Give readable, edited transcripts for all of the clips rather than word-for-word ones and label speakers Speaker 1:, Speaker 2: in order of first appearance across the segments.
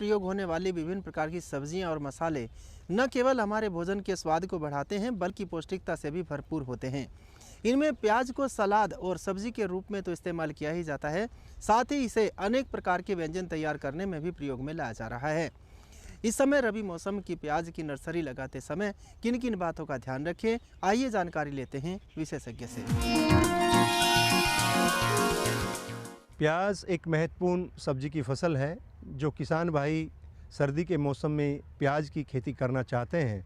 Speaker 1: प्रयोग होने वाली विभिन्न प्रकार की सब्जियां और मसाले न केवल हमारे भोजन के स्वाद को बढ़ाते हैं बल्कि पौष्टिकता से भी भरपूर होते हैं। इनमें प्याज को सलाद और सब्जी के रूप में तो इस्तेमाल किया ही जाता है, साथ ही इसे अनेक प्रकार के व्यंजन तैयार करने में भी प्रयोग में लाया जा रहा है। इस समय रबी मौसम की प्याज की नर्सरी लगाते समय किन किन बातों का ध्यान रखें, आइए जानकारी लेते हैं विशेषज्ञ से।
Speaker 2: प्याज एक महत्वपूर्ण सब्जी की फसल है। जो किसान भाई सर्दी के मौसम में प्याज की खेती करना चाहते हैं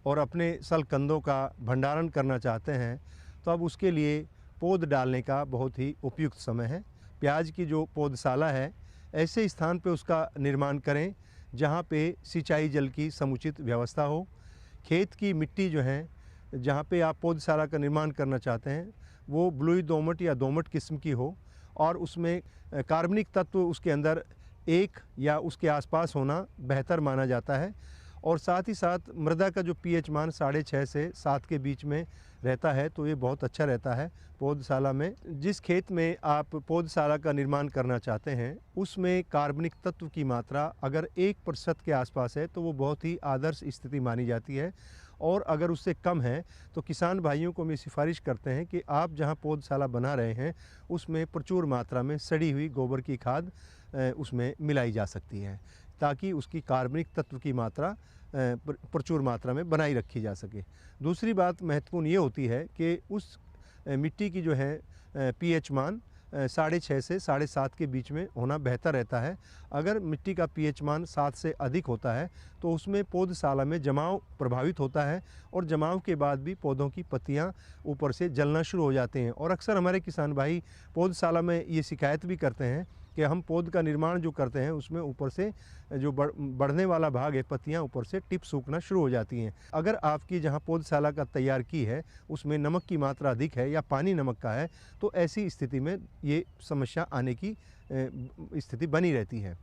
Speaker 2: और अपने सलकंदों का भंडारण करना चाहते हैं, तो अब उसके लिए पौध डालने का बहुत ही उपयुक्त समय है। प्याज की जो पौधशाला है, ऐसे स्थान पर उसका निर्माण करें जहाँ पे सिंचाई जल की समुचित व्यवस्था हो। खेत की मिट्टी जो है, जहाँ पे आप पौधशाला का निर्माण करना चाहते हैं, वो ब्लूई दोमट या दोमट किस्म की हो और उसमें कार्बनिक तत्व उसके अंदर 1 या उसके आसपास होना बेहतर माना जाता है। और साथ ही साथ मृदा का जो पीएच मान 6.5 से 7 के बीच में रहता है, तो ये बहुत अच्छा रहता है पौधशाला में। जिस खेत में आप पौधशाला का निर्माण करना चाहते हैं, उसमें कार्बनिक तत्व की मात्रा अगर 1% के आसपास है तो वो बहुत ही आदर्श स्थिति मानी जाती है। और अगर उससे कम है तो किसान भाइयों को मैं सिफारिश करते हैं कि आप जहां पौधशाला बना रहे हैं उसमें प्रचुर मात्रा में सड़ी हुई गोबर की खाद उसमें मिलाई जा सकती है, ताकि उसकी कार्बनिक तत्व की मात्रा प्रचुर मात्रा में बनाई रखी जा सके। दूसरी बात महत्वपूर्ण ये होती है कि उस मिट्टी की जो है पीएच मान 6.5 से 7.5 के बीच में होना बेहतर रहता है। अगर मिट्टी का पीएच मान 7 से अधिक होता है तो उसमें पौधशाला में जमाव प्रभावित होता है और जमाव के बाद भी पौधों की पत्तियां ऊपर से जलना शुरू हो जाते हैं। और अक्सर हमारे किसान भाई पौधशाला में ये शिकायत भी करते हैं कि हम पौध का निर्माण जो करते हैं उसमें ऊपर से जो बढ़ने वाला भाग है, पत्तियां ऊपर से टिप सूखना शुरू हो जाती हैं। अगर आपकी जहां पौधशाला का तैयार की है उसमें नमक की मात्रा अधिक है या पानी नमक का है, तो ऐसी स्थिति में ये समस्या आने की स्थिति बनी रहती है।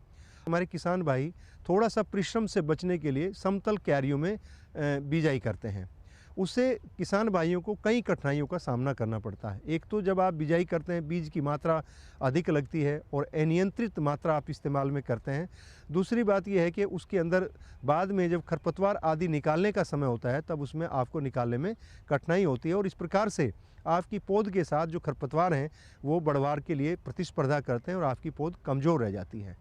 Speaker 2: हमारे किसान भाई थोड़ा सा परिश्रम से बचने के लिए समतल क्यारियों में बिजाई करते हैं। उससे किसान भाइयों को कई कठिनाइयों का सामना करना पड़ता है। एक तो जब आप बिजाई करते हैं बीज की मात्रा अधिक लगती है और अनियंत्रित मात्रा आप इस्तेमाल में करते हैं। दूसरी बात यह है कि उसके अंदर बाद में जब खरपतवार आदि निकालने का समय होता है तब उसमें आपको निकालने में कठिनाई होती है और इस प्रकार से आपकी पौध के साथ जो खरपतवार हैं वो बढ़वार के लिए प्रतिस्पर्धा करते हैं और आपकी पौध कमज़ोर रह जाती है।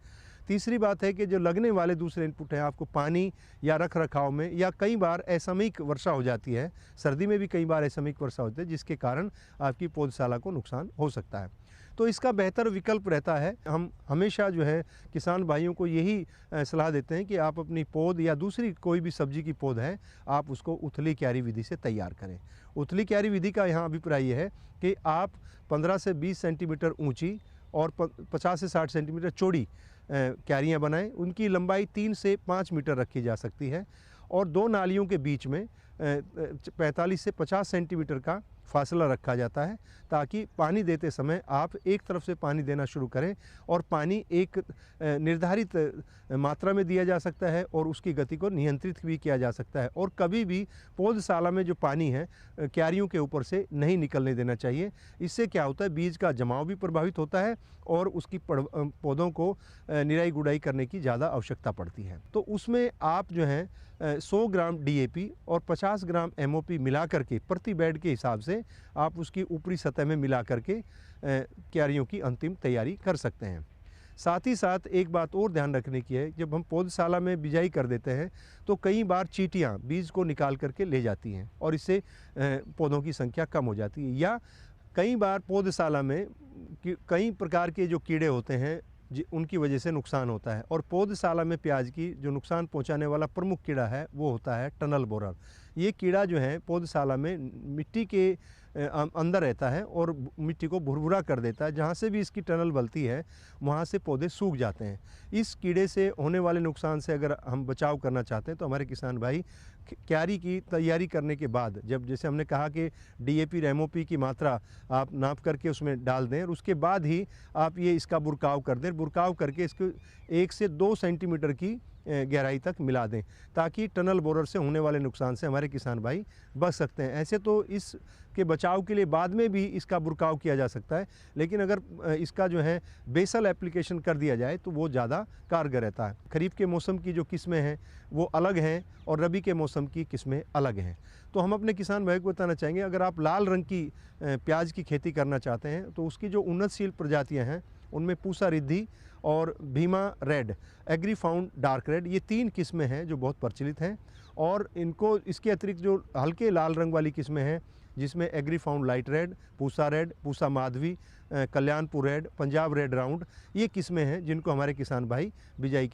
Speaker 2: तीसरी बात है कि जो लगने वाले दूसरे इनपुट हैं, आपको पानी या रख रखाव में या कई बार असामयिक वर्षा हो जाती है, सर्दी में भी कई बार असामयिक वर्षा होती है, जिसके कारण आपकी पौधशाला को नुकसान हो सकता है। तो इसका बेहतर विकल्प रहता है, हम हमेशा जो है किसान भाइयों को यही सलाह देते हैं कि आप अपनी पौध या दूसरी कोई भी सब्जी की पौध है, आप उसको उथली क्यारी विधि से तैयार करें। उथली क्यारी विधि का यहाँ अभिप्राय यह है कि आप 15 से 20 सेंटीमीटर ऊँची और 50 से 60 सेंटीमीटर चौड़ी क्यारियाँ बनाएं। उनकी लंबाई 3 से 5 मीटर रखी जा सकती है और 2 नालियों के बीच में 45 से 50 सेंटीमीटर का फासला रखा जाता है, ताकि पानी देते समय आप एक तरफ से पानी देना शुरू करें और पानी एक निर्धारित मात्रा में दिया जा सकता है और उसकी गति को नियंत्रित भी किया जा सकता है। और कभी भी पौधशाला में जो पानी है क्यारियों के ऊपर से नहीं निकलने देना चाहिए। इससे क्या होता है, बीज का जमाव भी प्रभावित होता है और उसकी पौधों को निराई गुड़ाई करने की ज़्यादा आवश्यकता पड़ती है। तो उसमें आप जो है 100 ग्राम DAP और 50 ग्राम MOP मिला करके प्रति बेड के हिसाब से आप उसकी ऊपरी सतह में मिला करके क्यारियों की अंतिम तैयारी कर सकते हैं। साथ ही साथ एक बात और ध्यान रखने की है, जब हम पौधशाला में बिजाई कर देते हैं तो कई बार चींटियाँ बीज को निकाल करके ले जाती हैं और इससे पौधों की संख्या कम हो जाती है। या कई बार पौधशाला में कई प्रकार के जो कीड़े होते हैं उनकी वजह से नुकसान होता है। और पौधशाला में प्याज की जो नुकसान पहुंचाने वाला प्रमुख कीड़ा है वो होता है टनल बोरर। ये कीड़ा जो है पौधशाला में मिट्टी के अंदर रहता है और मिट्टी को भुरभुरा कर देता है। जहाँ से भी इसकी टनल बनती है वहाँ से पौधे सूख जाते हैं। इस कीड़े से होने वाले नुकसान से अगर हम बचाव करना चाहते हैं तो हमारे किसान भाई क्यारी की तैयारी करने के बाद, जब जैसे हमने कहा कि DAP और MOP की मात्रा आप नाप करके उसमें डाल दें और उसके बाद ही आप ये इसका बुरकाव कर दें। बुरकाव करके इसको 1 से 2 सेंटीमीटर की गहराई तक मिला दें, ताकि टनल बोरर से होने वाले नुकसान से हमारे किसान भाई बच सकते हैं। ऐसे तो इस के बचाव के लिए बाद में भी इसका बुरकाव किया जा सकता है, लेकिन अगर इसका जो है बेसल एप्लीकेशन कर दिया जाए तो वो ज़्यादा कारगर रहता है। खरीफ के मौसम की जो किस्में हैं वो अलग हैं और रबी के मौसम की किस्में अलग हैं। तो हम अपने किसान भाई को बताना चाहेंगे, अगर आप लाल रंग की प्याज की खेती करना चाहते हैं तो उसकी जो उन्नतशील प्रजातियां हैं उनमें पूसा रिद्धि और Bhima red, Agrifound dark red, ये 3 किस्में हैं जो बहुत प्रचलित हैं। और इनको इसके अतिरिक्त जो हल्के लाल रंग वाली किस्में हैं जिसमें Agrifound light red, Pusa Madhavi, Kalyanpur red, Punjab red round, ये किस्में हैं जिनको हमारे किसान भाई बिजाई